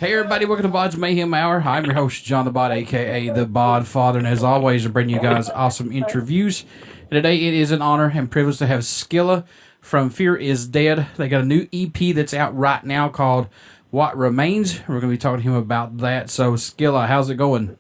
Hey everybody, welcome to BODS Mayhem Hour. I'm your host, John the Bod, aka the Bod Father, and as always, I bring you guys awesome interviews. And today it is an honor and privilege to have Skila from Fear is Dead. They got a new EP that's out right now called What Remains. We're going to be talking to him about that. So Skila, how's it going?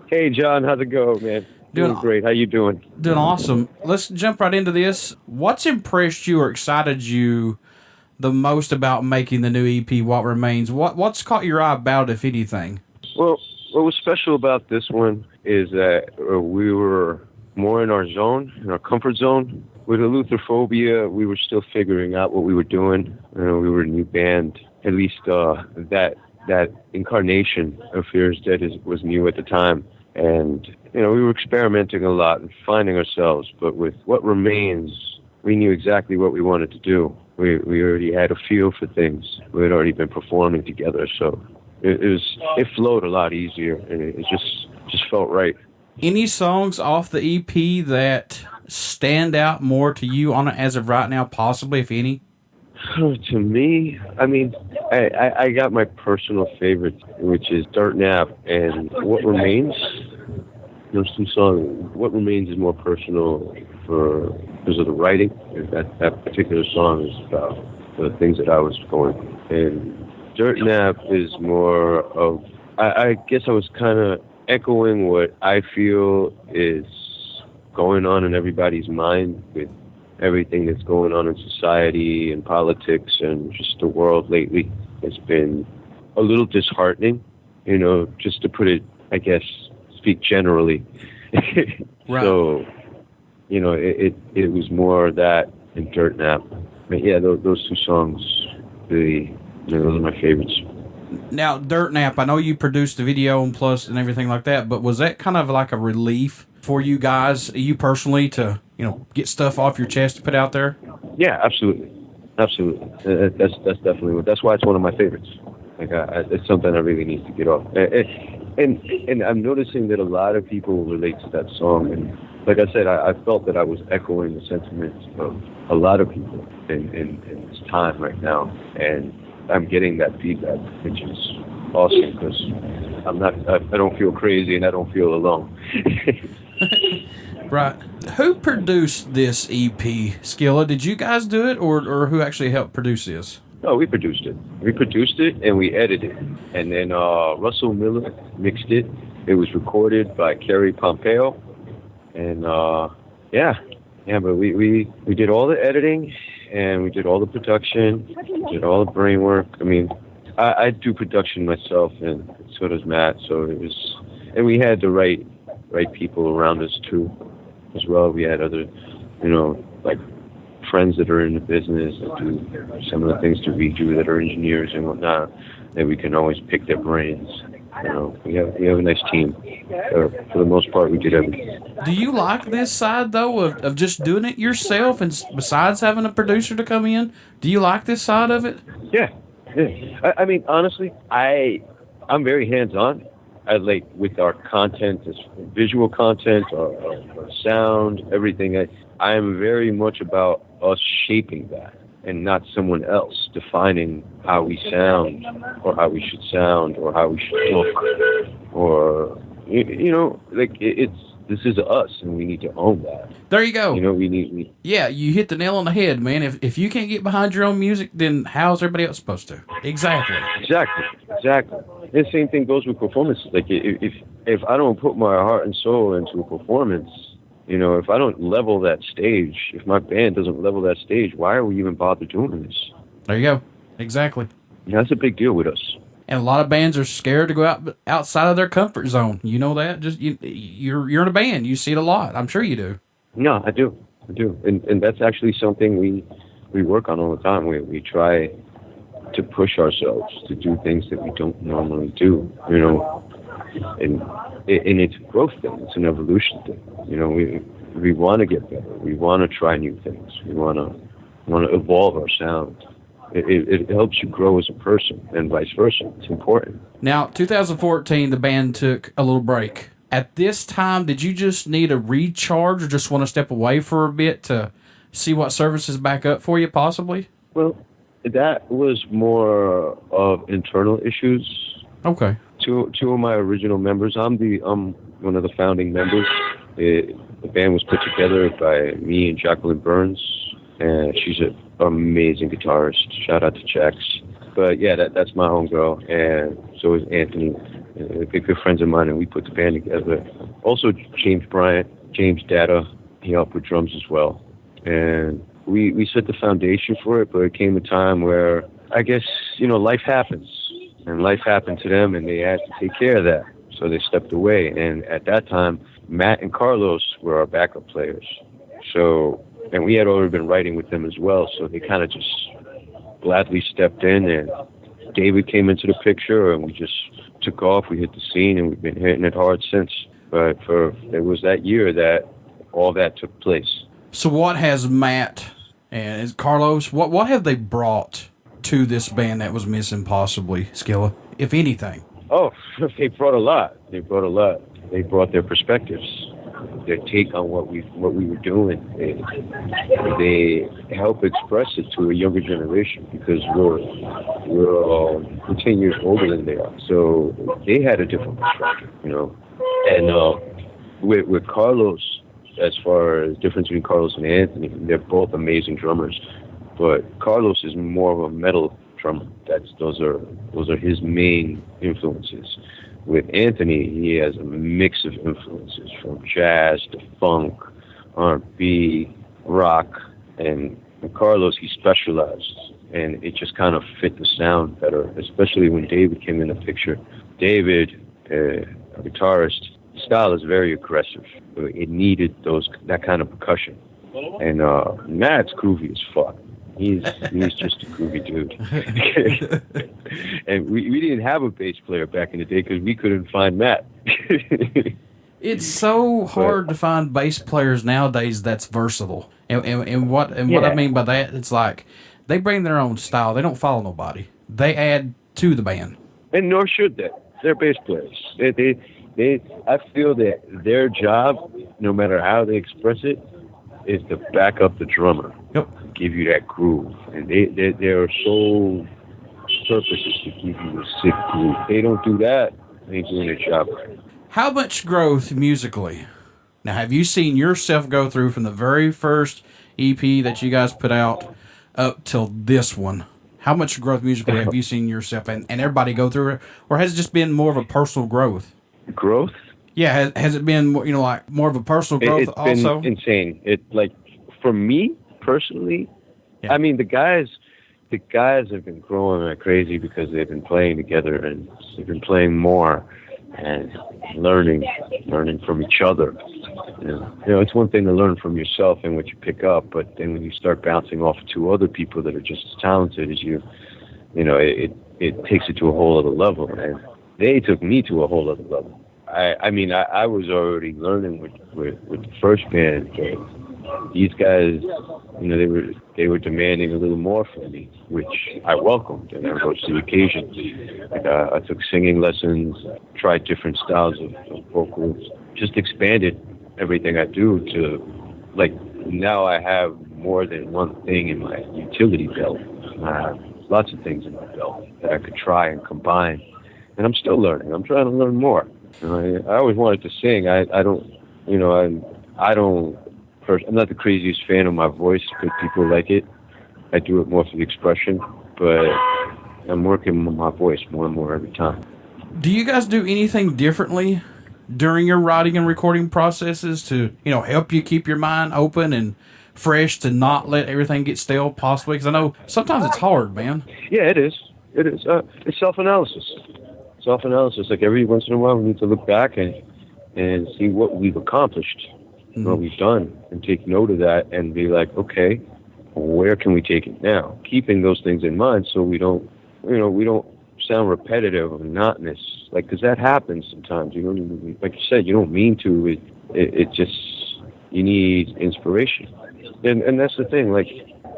Hey John, how's it going, man? Doing great. How you doing? Doing awesome. Let's jump right into this. What's impressed you or excited you the most about making the new EP, What Remains? What's caught your eye about it, if anything? Well, what was special about this one is that we were more in our zone, in our comfort zone. With Eleutherophobia, we were still figuring out what we were doing. We were a new band. At least that incarnation of Fear is Dead was new at the time. And, we were experimenting a lot and finding ourselves. But with What Remains, we knew exactly what we wanted to do. We already had a feel for things. We had already been performing together, so it flowed a lot easier, and it just felt right. Any songs off the EP that stand out more to you on it as of right now, possibly, if any? To me, I got my personal favorite, which is Dirt Nap and What Remains. Those two songs. What Remains is more personal because of the writing. That particular song is about the things that I was going through. And Dirt Nap is more of, I guess I was kind of echoing what I feel is going on in everybody's mind with everything that's going on in society and politics and just the world lately. It's been a little disheartening, just to put it, I guess, speak generally. Right. So, it was more that and Dirt Nap. But yeah, those two songs, really, those are my favorites. Now, Dirt Nap, I know you produced the video and plus and everything like that, but was that kind of like a relief for you guys, you personally, to, get stuff off your chest to put out there? Yeah, absolutely. Absolutely. That's definitely, that's why it's one of my favorites. It's something I really need to get off. And I'm noticing that a lot of people relate to that song. And like I said, I felt that I was echoing the sentiments of a lot of people in this time right now. And I'm getting that feedback, which is awesome because I don't feel crazy and I don't feel alone. Right. Who produced this EP, Skila? Did you guys do it or who actually helped produce this? No, we produced it. We produced it and we edited it. And then Russell Miller mixed it. It was recorded by Kerry Pompeo. And but we did all the editing and we did all the production, did all the brain work. I do production myself and so does Matt. So and we had the right people around us too, as well. We had other, like friends that are in the business that do some of the things that we do, that are engineers and whatnot, that we can always pick their brains. We have a nice team. For the most part, we did everything. Do you like this side, though, of just doing it yourself, and besides having a producer to come in? Do you like this side of it? Yeah. Honestly, I'm very hands-on. I like with our content, this visual content, our sound, everything. I am very much about us shaping that and not someone else defining how we sound or how we should sound or how we should look or, this is us and we need to own that. There you go. Yeah, you hit the nail on the head, man. If you can't get behind your own music, then how's everybody else supposed to? Exactly. The same thing goes with performances. Like if I don't put my heart and soul into a performance, if I don't level that stage, if my band doesn't level that stage, why are we even bother doing this? There you go. Exactly. That's a big deal with us. And a lot of bands are scared to go outside of their comfort zone. You know that? Just you're in a band. You see it a lot. I'm sure you do. No, I do. And that's actually something we work on all the time. We try to push ourselves to do things that we don't normally do, and it's a growth thing. It's an evolution thing. We want to get better. We want to try new things. We want to evolve our sound. It helps you grow as a person and vice versa. It's important. Now, 2014, the band took a little break. At this time, did you just need a recharge or just want to step away for a bit to see what services back up for you, possibly? Well, that was more of internal issues. Okay. Two of my original members. I'm one of the founding members. The band was put together by me and Jacqueline Burns, and she's an amazing guitarist. Shout out to Jax. But yeah, that's my homegirl, and so is Anthony. They're good friends of mine, and we put the band together. Also, James Bryant, James Data, he helped with drums as well. And we set the foundation for it, but it came a time where, I guess, life happens. And life happened to them, and they had to take care of that. So they stepped away. And at that time, Matt and Carlos were our backup players. So, and we had already been writing with them as well, so they kind of just gladly stepped in, and David came into the picture, and we just took off. We hit the scene, and we've been hitting it hard since. But it was that year that all that took place. So what has Matt and Carlos, what have they brought to this band that was missing possibly, Skila, if anything? Oh, they brought a lot. They brought their perspectives, their take on what we were doing. They help express it to a younger generation, because we're 10 years older than they are. So they had a different perspective, And with Carlos, as far as difference between Carlos and Anthony, they're both amazing drummers, but Carlos is more of a metal drummer. Those are his main influences. With Anthony, he has a mix of influences from jazz to funk, R&B, rock, and Carlos, he specialized, and it just kind of fit the sound better, especially when David came in the picture. David, a guitarist, his style is very aggressive. It needed that kind of percussion. And Matt's groovy as fuck. He's just a groovy dude. And we didn't have a bass player back in the day because we couldn't find Matt. It's so hard to find bass players nowadays that's versatile. And what I mean by that, it's like they bring their own style. They don't follow nobody. They add to the band. And nor should they. They're bass players. I feel that their job, no matter how they express it, is to back up the drummer. Yep. Give you that groove. And their sole purpose is to give you a sick groove. They don't do that, they ain't doing their job right. How much growth musically? Now, have you seen yourself go through from the very first EP that you guys put out up till this one? How much growth musically have you seen yourself and everybody go through it? Or has it just been more of a personal growth? Growth? Yeah, has it been, like more of a personal growth it's also? Been insane. For me personally, yeah. I mean, the guys have been growing like crazy because they've been playing together and they've been playing more and learning from each other. It's one thing to learn from yourself and what you pick up, but then when you start bouncing off to other people that are just as talented as you, it takes it to a whole other level. And they took me to a whole other level. I was already learning with the first band. These guys, they were demanding a little more from me, which I welcomed, and I rose to the occasion. I took singing lessons, tried different styles of vocals, just expanded everything I do to, now I have more than one thing in my utility belt. I have lots of things in my belt that I could try and combine, and I'm still learning. I'm trying to learn more. I always wanted to sing. I'm not the craziest fan of my voice, but people like it. I do it more for the expression, but I'm working on my voice more and more every time. Do you guys do anything differently during your writing and recording processes to, help you keep your mind open and fresh to not let everything get stale possibly? Because I know sometimes it's hard, man. Yeah, it is. It's self-analysis. Like every once in a while we need to look back and see what we've accomplished, what we've done, and take note of that and be like, okay, where can we take it now? Keeping those things in mind so we don't sound repetitive or monotonous, because that happens sometimes. Like you said, you don't mean to. It just, you need inspiration, and that's the thing. Like,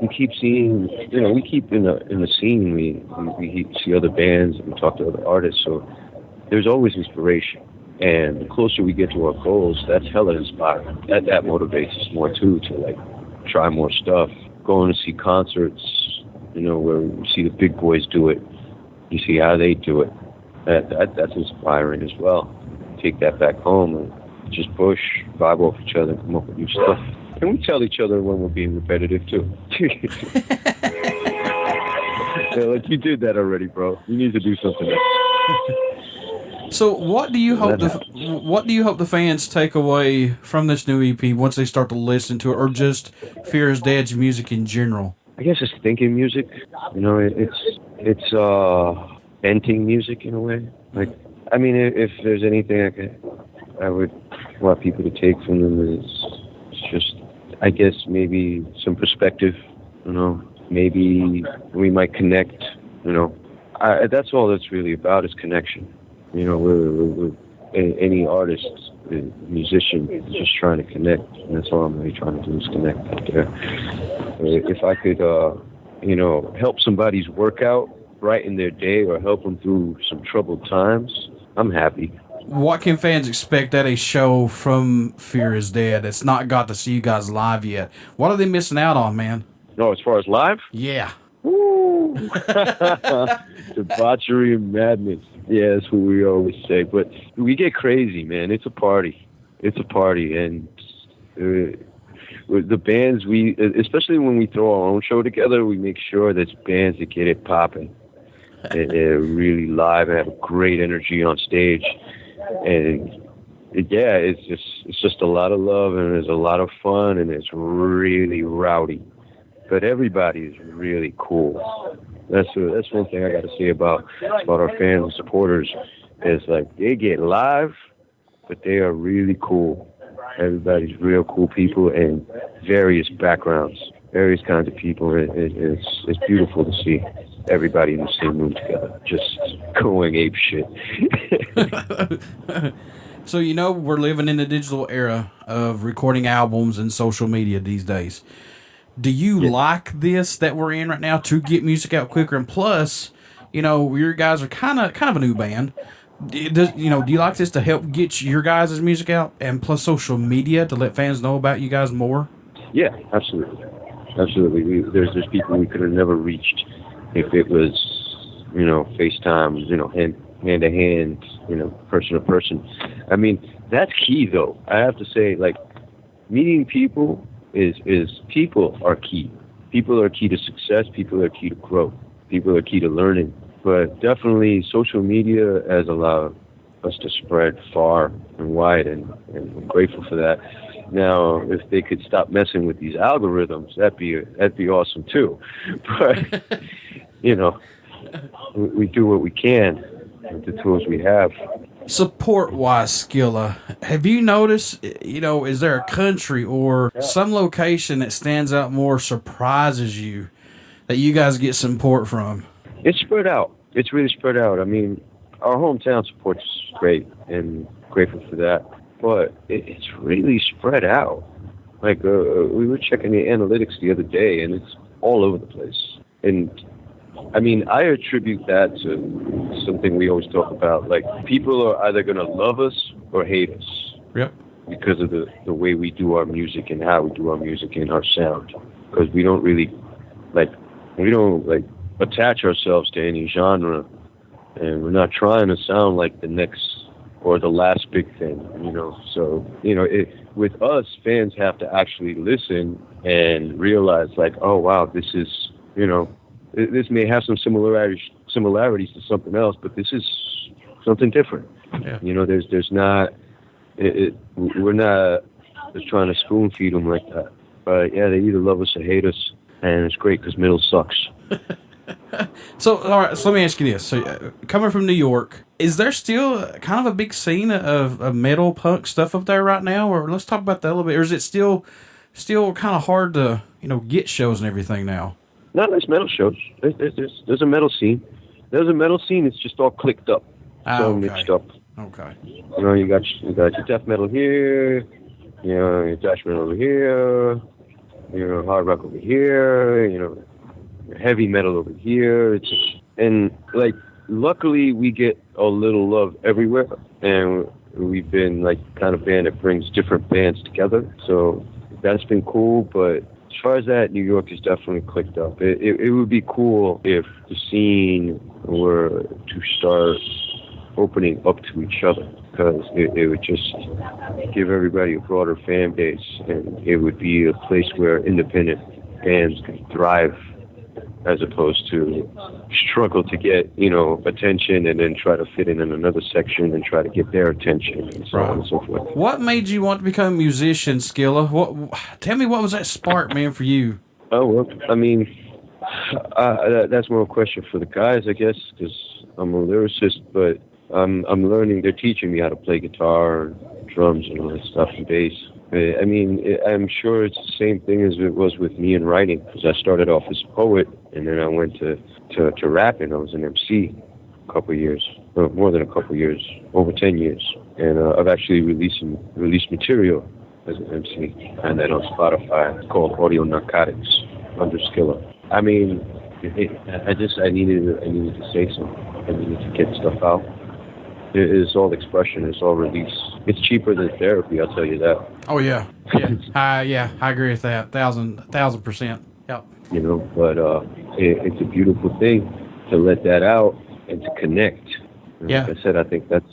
we keep seeing, we keep in the scene. We see other bands and we talk to other artists. So there's always inspiration. And the closer we get to our goals, that's hella inspiring. That motivates us more too, to try more stuff. Going to see concerts, where we see the big boys do it. You see how they do it. That's inspiring as well. Take that back home and just push, vibe off each other, come up with new stuff. And we tell each other when we're being repetitive too. Yeah, like, you did that already, bro. You need to do something else. So, what do you hope the fans take away from this new EP once they start to listen to it, or just Fear is Dead's music in general? I guess it's thinking music. You know, it's venting music in a way. Like, I mean, if there's anything I would want people to take from them is just, I guess, maybe some perspective. You know, maybe we might connect. You know, that's all it's really about, is connection. You know, we're any artist, musician, is just trying to connect, and that's all I'm really trying to do, is connect out there. If I could, you know, help somebody's workout, brighten their day, or help them through some troubled times, I'm happy. What can fans expect at a show from Fear is Dead that's not got to see you guys live yet? What are they missing out on, man? No, as far as live? Yeah. Woo! Debauchery and madness. Yeah, that's what we always say. But we get crazy, man. It's a party. It's a party. And the bands, especially when we throw our own show together, we make sure there's bands that get it popping. They're really live and have a great energy on stage. And yeah, it's just a lot of love, and there's a lot of fun, and it's really rowdy. But everybody is really cool. That's one thing I got to say about our fans and supporters, is like, they get live, but they are really cool. Everybody's real cool people, and various backgrounds, various kinds of people. It's beautiful to see everybody in the same room together, just going ape shit. So, you know, we're living in the digital era of recording albums and social media these days. Do you like this that we're in right now, to get music out quicker? And plus, you know, your guys are kind of a new band. Do you like this to help get your guys' music out, and plus social media to let fans know about you guys more? Yeah, absolutely. There's people we could have never reached if it was, you know, FaceTime, you know, hand to hand, you know, person to person. I mean, that's key, though. I have to say, like, meeting people is people are key. People are key to success. People are key to growth. People are key to learning. But definitely social media has allowed us to spread far and wide, and I'm grateful for that. Now, if they could stop messing with these algorithms, that'd be awesome too. But you know, we do what we can with the tools we have. Support-wise, Skila, have you noticed, you know, is there a country or some location that stands out more, surprises you, that you guys get support from? It's spread out. It's really spread out. I mean, our hometown support's great, and grateful for that. But it's really spread out. Like, we were checking the analytics the other day, and it's all over the place. And I mean, I attribute that to something we always talk about. Like, people are either going to love us or hate us. Yep. Because of the way we do our music and how we do our music and our sound. Because we don't really, attach ourselves to any genre. And we're not trying to sound like the next or the last big thing, you know. So, you know, with us, fans have to actually listen and realize, like, oh, wow, this is, you know, this may have some similarities to something else, but this is something different. Yeah. You know, there's not, we're not just trying to spoon feed them like that. But yeah, they either love us or hate us, and it's great because middle sucks. So, all right, so let me ask you this. So, coming from New York, is there still kind of a big scene of metal punk stuff up there right now? Or let's talk about that a little bit. Or is it still kind of hard to, you know, get shows and everything now? No, there's metal shows. There's a metal scene. There's a metal scene. It's just all clicked up. So mixed up. Okay. You know, you got your death metal here, you know, your thrash metal over here, you know, hard rock over here, you know, heavy metal over here. And like, luckily we get a little love everywhere, and we've been like kind of band that brings different bands together. So that's been cool. But as far as that, New York is definitely clicked up. It would be cool if the scene were to start opening up to each other, because it would just give everybody a broader fan base, and it would be a place where independent bands could thrive, as opposed to struggle to get, attention and then try to fit in another section and try to get their attention and so on and so forth. What made you want to become a musician, Skila? Tell me, what was that spark, man, for you? Oh, well, I mean, that's more a question for the guys, I guess, because I'm a lyricist, but I'm learning. They're teaching me how to play guitar and drums and all that stuff, and bass. I mean, I'm sure it's the same thing as it was with me in writing, because I started off as a poet, and then I went to rapping. I was an MC a couple of years, more than a couple of years, over 10 years. And I've actually released material as an MC, and then on Spotify. It's called Audio Narcotics under Skila. I mean, I needed to say something. I needed to get stuff out. It's all expression. It's all release. It's cheaper than therapy, I'll tell you that. Oh, yeah. Yeah. I agree with that. 1,000%. Yep. But it's a beautiful thing to let that out and to connect. Yeah. Like I said, I think that's,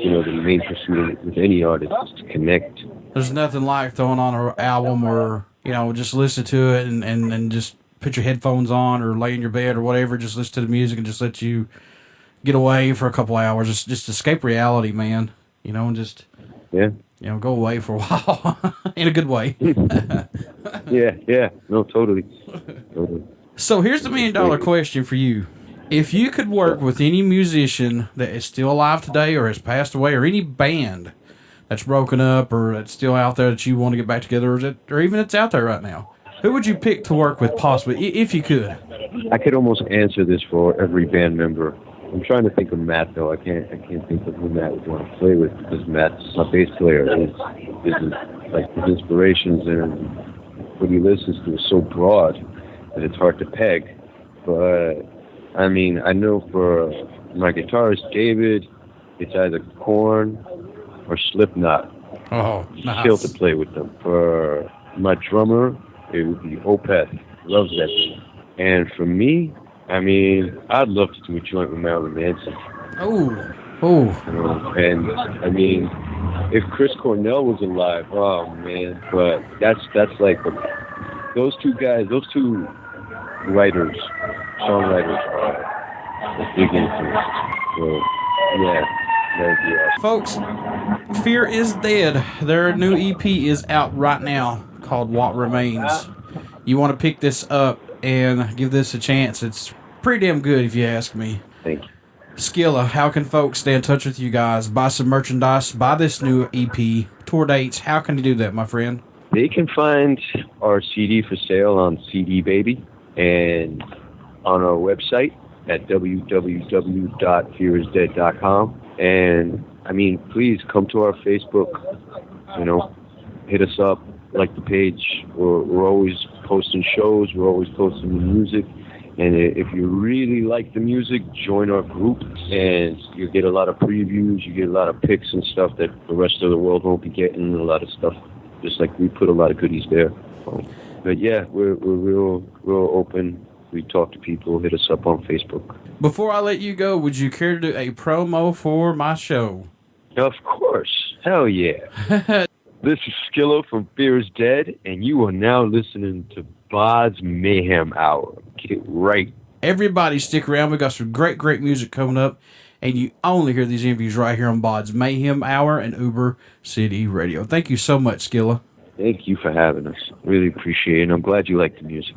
the main pursuit with any artist is to connect. There's nothing like throwing on an album or, just listen to it and just put your headphones on or lay in your bed or whatever, just listen to the music and just let you get away for a couple hours, just escape reality, man. And just go away for a while in a good way. yeah, no, totally. So here's the $1 million question for you: if you could work with any musician that is still alive today or has passed away, or any band that's broken up or that's still out there that you want to get back together, or even it's out there right now, who would you pick to work with, possibly, if you could? I could almost answer this for every band member. I'm trying to think of Matt, though. I can't think of who Matt would want to play with, because Matt's my bass player. His inspirations and what he listens to is so broad that it's hard to peg. But I mean, I know for my guitarist David, it's either Korn or Slipknot. Oh, nice. Still to play with them. For my drummer, it would be Opeth. Loves that thing. And for me, I mean, I'd love to do a joint with Marilyn Manson. Oh. And I mean, if Chris Cornell was alive, oh man! But that's like those two guys, those two songwriters are a big influence. So yeah, that'd be awesome. Folks, Fear is Dead. Their new EP is out right now, called What Remains. You want to pick this up and give this a chance. It's pretty damn good, if you ask me. Thank you. Skila, how can folks stay in touch with you guys? Buy some merchandise, buy this new EP, tour dates. How can you do that, my friend? They can find our CD for sale on CD Baby and on our website at www.fearisdead.com. And I mean, please come to our Facebook, hit us up, like the page. We're always posting shows, we're always posting the music. And if you really like the music, join our group, and you get a lot of previews, you get a lot of pics and stuff that the rest of the world won't be getting, a lot of stuff. Just like we put a lot of goodies there. But yeah, we're real open. We talk to people, hit us up on Facebook. Before I let you go, would you care to do a promo for my show? Of course. Hell yeah. This is Skila from Fear is Dead, and you are now listening to BODS Mayhem Hour. Get it right. Everybody stick around. We got some great music coming up, and you only hear these interviews right here on BODS Mayhem Hour and Uber City Radio. Thank you so much, Skila. Thank you for having us. Really appreciate it, and I'm glad you like the music.